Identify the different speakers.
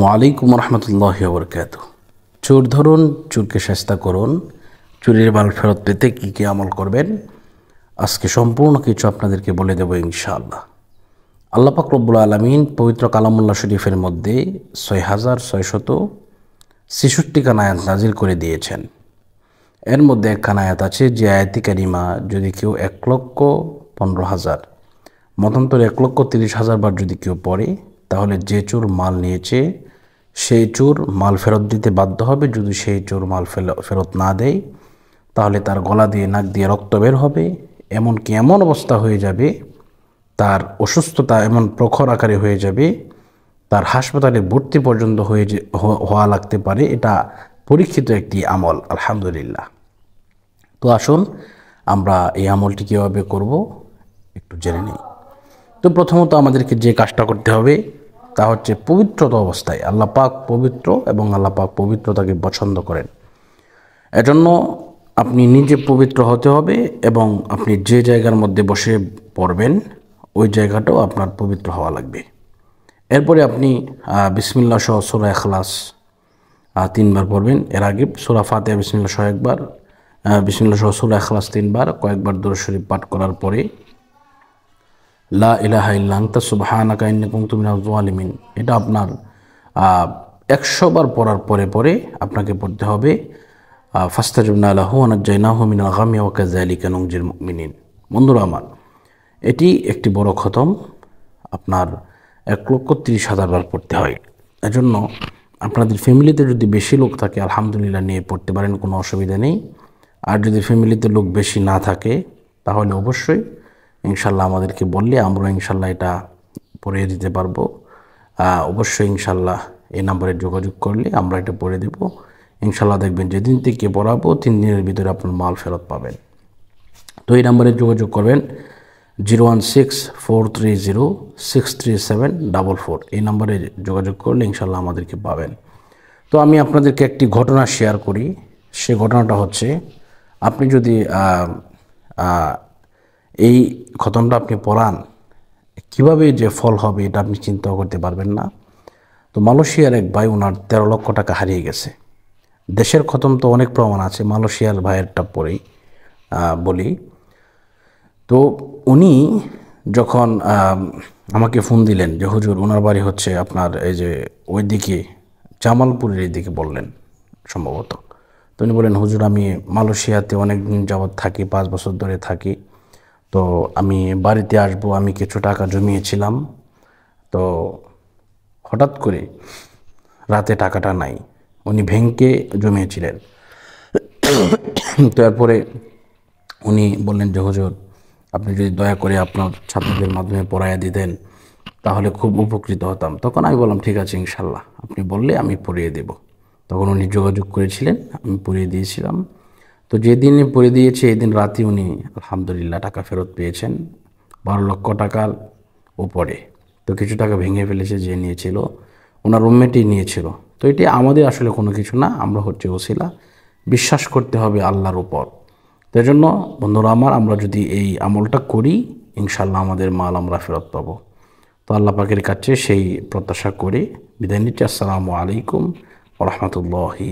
Speaker 1: ওয়ালাইকুম রহমতুল্লাহি ওয়া বারাকাতুহু। চোর ধরুন, চোরকে শাস্তা করুন। চুরির মাল ফেরত পেতে কী কী আমল করবেন আজকে সম্পূর্ণ কিছু আপনাদেরকে বলে দেব ইনশাআল্লাহ। আল্লাহ পাক রব্বুল আলামিন পবিত্র কালামুল্লাহ শরীফের মধ্যে ৬৬৬৬ খানা আয়াত নাজিল করে দিয়েছেন। এর মধ্যে একখানা আয়াত আছে যে আয়াতি কারিমা যদি কেউ ১,১৫,০০০ মতান্তরে ১,৩০,০০০ বার যদি কেউ পড়ে, তাহলে যে চোর মাল নিয়েছে সেই চোর মাল ফেরত দিতে বাধ্য হবে। যদি সেই চোর মাল ফেরত না দেয়, তাহলে তার গলা দিয়ে নাক দিয়ে রক্ত বের হবে। এমনকি এমন অবস্থা হয়ে যাবে, তার অসুস্থতা এমন প্রখর আকারে হয়ে যাবে, তার হাসপাতালে ভর্তি পর্যন্ত হওয়া লাগতে পারে। এটা পরীক্ষিত একটি আমল, আলহামদুলিল্লাহ। তো আসুন আমরা এই আমলটি কীভাবে করব একটু জেনে নিই। তো প্রথমত আমাদেরকে যে কাজটা করতে হবে তা হচ্ছে পবিত্রতা অবস্থায়। আল্লাহ পাক পবিত্র এবং আল্লাহ পাক পবিত্রতাকে পছন্দ করেন। এজন্য আপনি নিজে পবিত্র হতে হবে এবং আপনি যে জায়গার মধ্যে বসে পড়বেন ওই জায়গাটাও আপনার পবিত্র হওয়া লাগবে। এরপরে আপনি বিসমিল্লাহ সহ সূরা ইখলাস 3 বার পড়বেন। এর আগে সূরা ফাতিহা বিসমিল্লাহ সহ 1 বার, বিসমিল্লাহ সহ সূরা ইখলাস 3 বার, কয়েকবার দরুদ শরীফ পাঠ করার পরে লা ইলাহা ইল্লা আনতা সুবহানাকা ইন্নী কুনতু মিনাজ জালিমিন, এটা আপনার 100 বার পড়ার পরে পরে আপনাকে পড়তে হবে ফাস্তাজাবনা লাহু ওয়া নাজ্জায়নাহু মিনাল গাম্মি ওয়া কাযালিকা নুনজিল মুমিনিন। বন্ধুরা আমার, এটি একটি বড় খতম, আপনার 1,30,০০০ বার পড়তে হয়। এজন্য আপনাদের ফ্যামিলিতে যদি বেশি লোক থাকে আলহামদুলিল্লাহ নিয়ে পড়তে পারেন, কোনো অসুবিধা নেই। আর যদি ফ্যামিলিতে লোক বেশি না থাকে তাহলে অবশ্যই ইনশাল্লাহ আমাদেরকে বললে আমরা ইনশাল্লাহ এটা পড়িয়ে দিতে পারবো। অবশ্যই ইনশাল্লাহ এই নাম্বারে যোগাযোগ করলে আমরা এটা পড়ে দেব ইনশাল্লাহ। দেখবেন যেদিন থেকে পড়াবো 3 দিনের ভিতরে আপনার মাল ফেরত পাবেন। তো এই নাম্বারে যোগাযোগ করবেন 01643063744। এই নাম্বারে যোগাযোগ করলে ইনশাল্লাহ আমাদেরকে পাবেন। তো আমি আপনাদেরকে একটি ঘটনা শেয়ার করি। সে ঘটনাটা হচ্ছে, আপনি যদি এই খতমটা আপনি পড়ান, কীভাবে যে ফল হবে এটা আপনি চিন্তাও করতে পারবেন না। তো মালয়েশিয়ার এক ভাই, ওনার 13 লক্ষ টাকা হারিয়ে গেছে। দেশের খতম তো অনেক প্রমাণ আছে, মালয়েশিয়ার ভাইয়েরটা পরেই বলি। তো উনি যখন আমাকে ফোন দিলেন যে হুজুর, ওনার বাড়ি হচ্ছে আপনার এই যে ওইদিকে জামালপুরের এইদিকে বললেন সম্ভবত। তো উনি বলেন হুজুর, আমি মালয়েশিয়াতে অনেক দিন যাবৎ থাকি, 5 বছর ধরে থাকি। তো আমি বাড়িতে আসবো, আমি কিছু টাকা জমিয়েছিলাম। তো হঠাৎ করে রাতে টাকাটা নাই, উনি ব্যাংকে জমিয়েছিলেন। তো এরপরে উনি বললেন যে হুজুর, আপনি যদি দয়া করে আপনার ছাত্রদের মাধ্যমে পড়াইয়া দিতেন তাহলে খুব উপকৃত হতাম। তখন আমি বললাম ঠিক আছে ইনশাল্লাহ, আপনি বললে আমি পড়িয়ে দেব। তখন উনি যোগাযোগ করেছিলেন, আমি পড়িয়ে দিয়েছিলাম। তো যেদিনে পড়ে দিয়েছে এই দিন রাতে উনি আলহামদুলিল্লাহ টাকা ফেরত পেয়েছেন, 12 লক্ষ টাকার উপরে। তো কিছু টাকা ভেঙে ফেলেছে, যে নিয়েছিল ওনার রুমমেটই নিয়েছিল। তো এটি আমাদের আসলে কোনো কিছু না, আমরা হচ্ছে ওসিলা। বিশ্বাস করতে হবে আল্লাহর উপর। তো এই জন্য বন্ধুরা আমার, আমরা যদি এই আমলটা করি ইনশাল্লাহ আমাদের মাল আমরা ফেরত পাবো। তো আল্লাহ পাকের কাছে সেই প্রত্যাশা করে বিদায় নিচ্ছি। আসসালামু আলাইকুম ওয়া রাহমাতুল্লাহি।